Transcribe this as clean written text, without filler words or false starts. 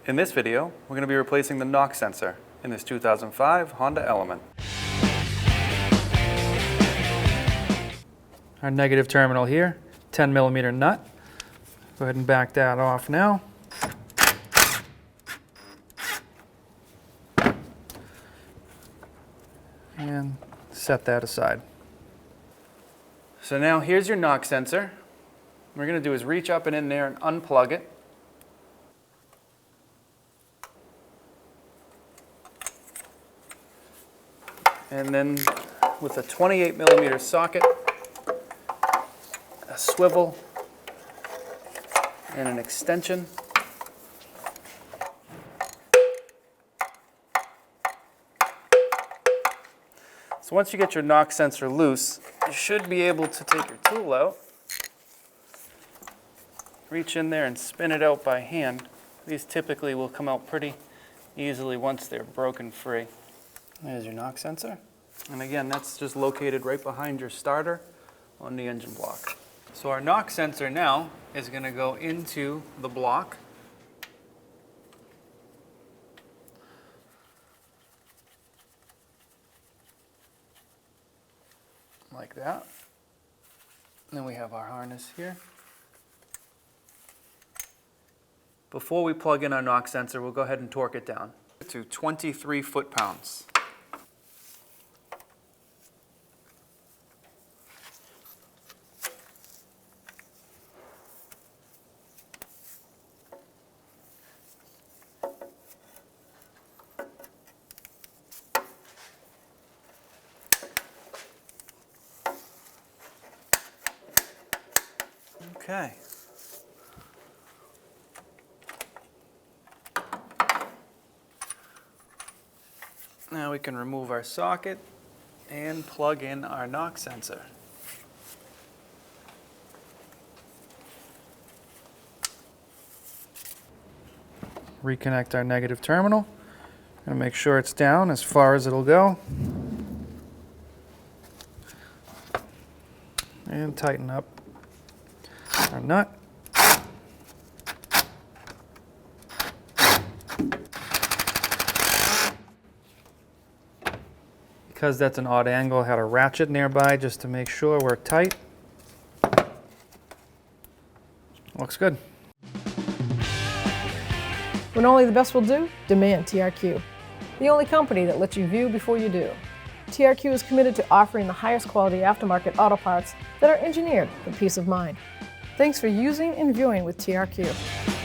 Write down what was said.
In this video, we're going to be replacing the knock sensor in this 2005 Honda Element. Our negative terminal here, 10mm nut. Go ahead and back that off now. And set that aside. So now here's your knock sensor. What we're going to do is reach up and in there and unplug it. And then with a 28mm socket, a swivel, and an extension, so once you get your knock sensor loose, you should be able to take your tool out, reach in there and spin it out by hand. These typically will come out pretty easily once they're broken free. There's your knock sensor. And again, that's just located right behind your starter on the engine block. So our knock sensor now is going to go into the block. Like that. And then we have our harness here. Before we plug in our knock sensor, we'll go ahead and torque it down to 23 foot-pounds. Okay. Now we can remove our socket and plug in our knock sensor. Reconnect our negative terminal. Gonna make sure it's down as far as it'll go. And tighten up our nut. Because that's an odd angle, I had a ratchet nearby just to make sure we're tight. Looks good. When only the best will do, demand TRQ. The only company that lets you view before you do. TRQ is committed to offering the highest quality aftermarket auto parts that are engineered for peace of mind. Thanks for using and viewing with TRQ.